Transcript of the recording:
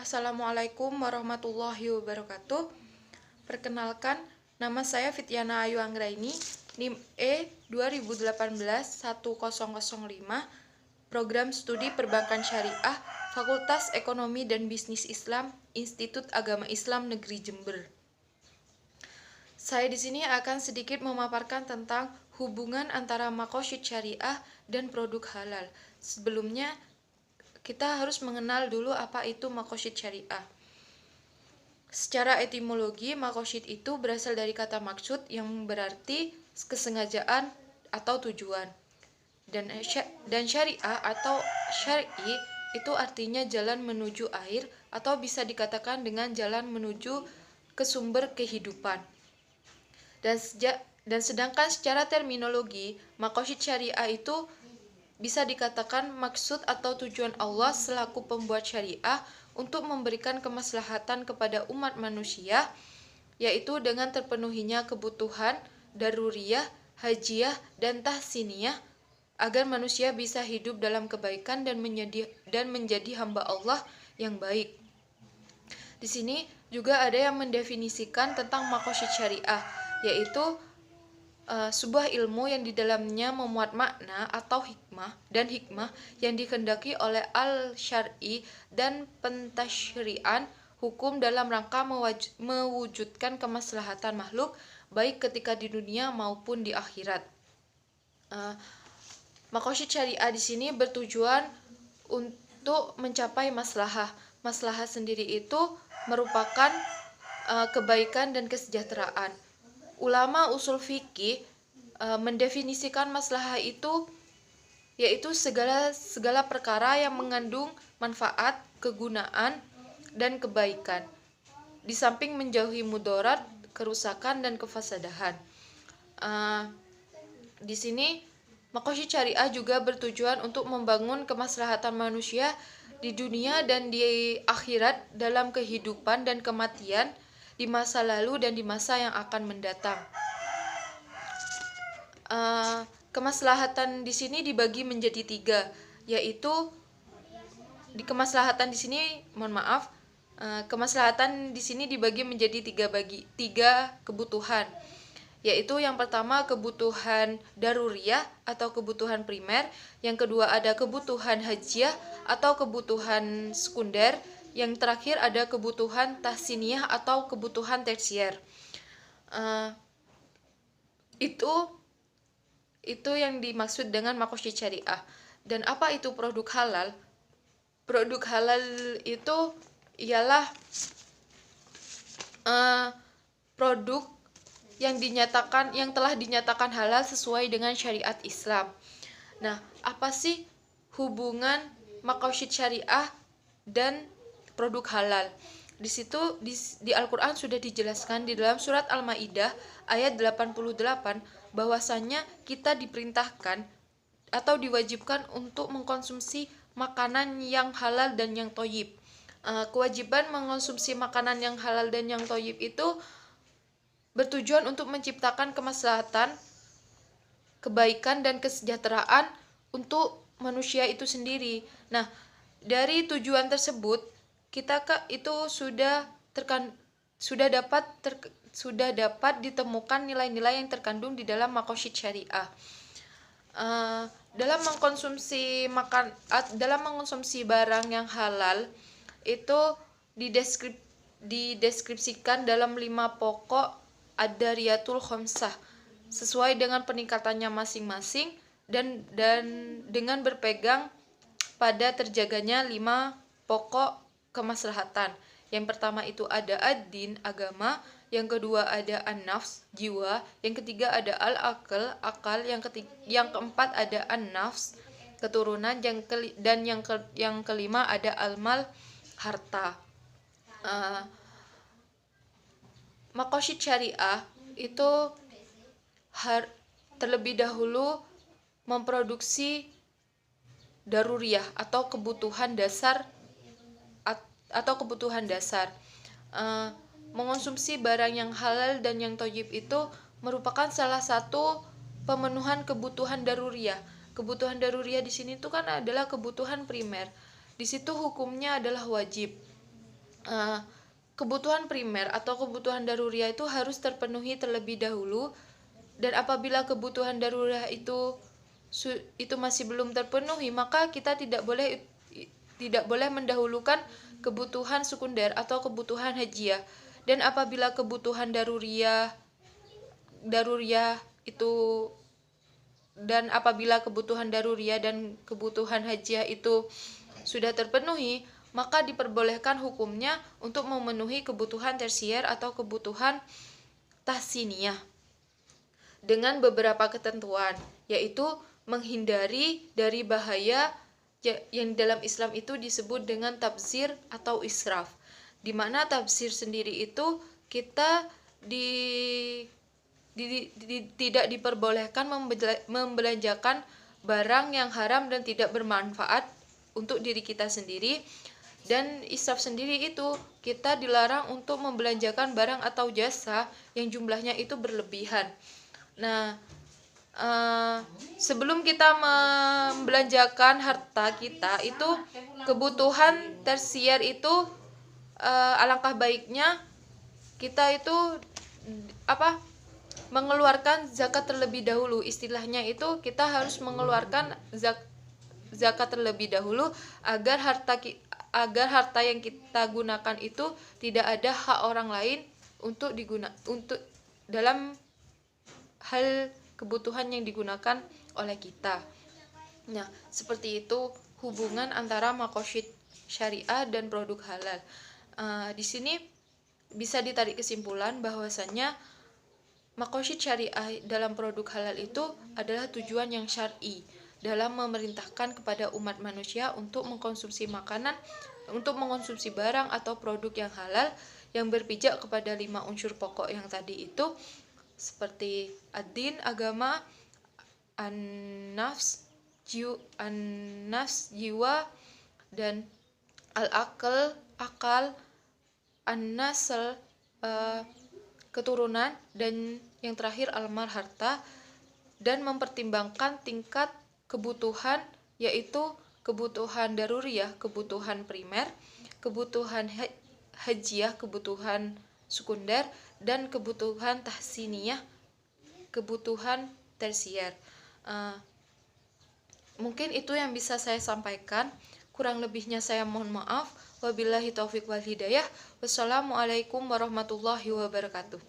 Assalamualaikum warahmatullahi wabarakatuh. Perkenalkan, nama saya Fityana Ayu Anggraini, NIM E 2018-1005, Program Studi Perbankan Syariah, Fakultas Ekonomi dan Bisnis Islam, Institut Agama Islam Negeri Jember. Saya di sini akan sedikit memaparkan tentang hubungan antara maqasid syariah dan produk halal. Sebelumnya, kita harus mengenal dulu apa itu maqasid syariah. Secara etimologi, maqasid itu berasal dari kata maksud yang berarti kesengajaan atau tujuan. Dan syariah atau syar'i itu artinya jalan menuju akhir atau bisa dikatakan dengan jalan menuju ke sumber kehidupan. Dan sedangkan secara terminologi, maqasid syariah itu bisa dikatakan maksud atau tujuan Allah selaku pembuat syariah untuk memberikan kemaslahatan kepada umat manusia, yaitu dengan terpenuhinya kebutuhan daruriyah, hajiyah, dan tahsiniyah, agar manusia bisa hidup dalam kebaikan dan menjadi hamba Allah yang baik. Di sini juga ada yang mendefinisikan tentang maqasid syariah, yaitu sebuah ilmu yang di dalamnya memuat makna atau hikmah yang dikehendaki oleh al-syar'i dan pentasyri'an hukum dalam rangka mewujudkan kemaslahatan makhluk baik ketika di dunia maupun di akhirat. Maqasid syariah di sini bertujuan untuk mencapai maslahah. Maslahah sendiri itu merupakan kebaikan dan kesejahteraan. Ulama usul fikih mendefinisikan maslahah itu yaitu segala perkara yang mengandung manfaat, kegunaan, dan kebaikan, di samping menjauhi mudarat, kerusakan, dan kefasadahan. Di sini maqasid syariah juga bertujuan untuk membangun kemaslahatan manusia di dunia dan di akhirat dalam kehidupan dan kematian, di masa lalu dan di masa yang akan mendatang. Kemaslahatan di sini dibagi menjadi tiga, yaitu kemaslahatan di sini dibagi menjadi tiga kebutuhan, yaitu yang pertama kebutuhan daruriyah atau kebutuhan primer, yang kedua ada kebutuhan hajiyah atau kebutuhan sekunder, yang terakhir ada kebutuhan tahsiniyah atau kebutuhan tersier. Itu yang dimaksud dengan maqasid syariah. Dan apa itu produk halal? Produk halal itu ialah produk yang telah dinyatakan halal sesuai dengan syariat Islam. Nah, apa sih hubungan maqasid syariah dan produk halal? Di situ di Al-Qur'an sudah dijelaskan di dalam surat Al-Maidah ayat 88 bahwasannya kita diperintahkan atau diwajibkan untuk mengkonsumsi makanan yang halal dan yang thayyib. Kewajiban mengkonsumsi makanan yang halal dan yang thayyib itu bertujuan untuk menciptakan kemaslahatan, kebaikan, dan kesejahteraan untuk manusia itu sendiri. Nah, dari tujuan tersebut kita itu sudah dapat ditemukan nilai-nilai yang terkandung di dalam maqasid syariah. Dalam mengkonsumsi barang yang halal itu dideskripsikan dalam 5 pokok ad-dariyatul khamsah sesuai dengan peningkatannya masing-masing dan dengan berpegang pada terjaganya 5 pokok kemaslahatan. Yang pertama itu ada ad-din, agama, yang kedua ada an-nafs, jiwa, yang ketiga ada al-aql, akal, yang keempat ada an-nafs, keturunan, dan yang kelima ada al-mal, harta. Maqasid syariah itu terlebih dahulu memproduksi daruriyah atau kebutuhan dasar. Mengonsumsi barang yang halal dan yang thayyib itu merupakan salah satu pemenuhan kebutuhan daruriyah. Kebutuhan daruriyah di sini itu kan adalah kebutuhan primer. Di situ hukumnya adalah wajib. eh, kebutuhan primer atau kebutuhan daruriyah itu harus terpenuhi terlebih dahulu, dan apabila kebutuhan daruriyah itu masih belum terpenuhi, maka kita tidak boleh mendahulukan kebutuhan sekunder atau kebutuhan hajiah. Dan apabila kebutuhan daruriyah itu dan apabila kebutuhan daruriyah dan kebutuhan hajiah itu sudah terpenuhi, maka diperbolehkan hukumnya untuk memenuhi kebutuhan tersier atau kebutuhan tahsiniyah dengan beberapa ketentuan, yaitu menghindari dari bahaya yang dalam Islam itu disebut dengan tabzir atau israf, di mana tabzir sendiri itu kita tidak diperbolehkan membelanjakan barang yang haram dan tidak bermanfaat untuk diri kita sendiri. Dan israf sendiri itu kita dilarang untuk membelanjakan barang atau jasa yang jumlahnya itu berlebihan. Nah, sebelum kita membelanjakan harta kita itu, kebutuhan tersier itu alangkah baiknya kita itu mengeluarkan zakat terlebih dahulu. Istilahnya itu kita harus mengeluarkan zakat terlebih dahulu agar harta yang kita gunakan itu tidak ada hak orang lain untuk dalam hal kebutuhan yang digunakan oleh kita. Nah, seperti itu hubungan antara maqasid syariah dan produk halal. Di sini bisa ditarik kesimpulan bahwasannya maqasid syariah dalam produk halal itu adalah tujuan yang syar'i dalam memerintahkan kepada umat manusia untuk mengkonsumsi barang atau produk yang halal yang berpijak kepada 5 unsur pokok yang tadi itu, seperti ad-din, agama, an-nafs, jiwa, dan al-akal, akal, an-nasl, keturunan, dan yang terakhir al-mal, harta, dan mempertimbangkan tingkat kebutuhan, yaitu kebutuhan daruriyah, kebutuhan primer, kebutuhan hajiah, kebutuhan sekunder, dan kebutuhan tahsiniyah, kebutuhan tersier. Mungkin itu yang bisa saya sampaikan. Kurang lebihnya saya mohon maaf. Wabillahi taufiq wal hidayah. Wassalamualaikum warahmatullahi wabarakatuh.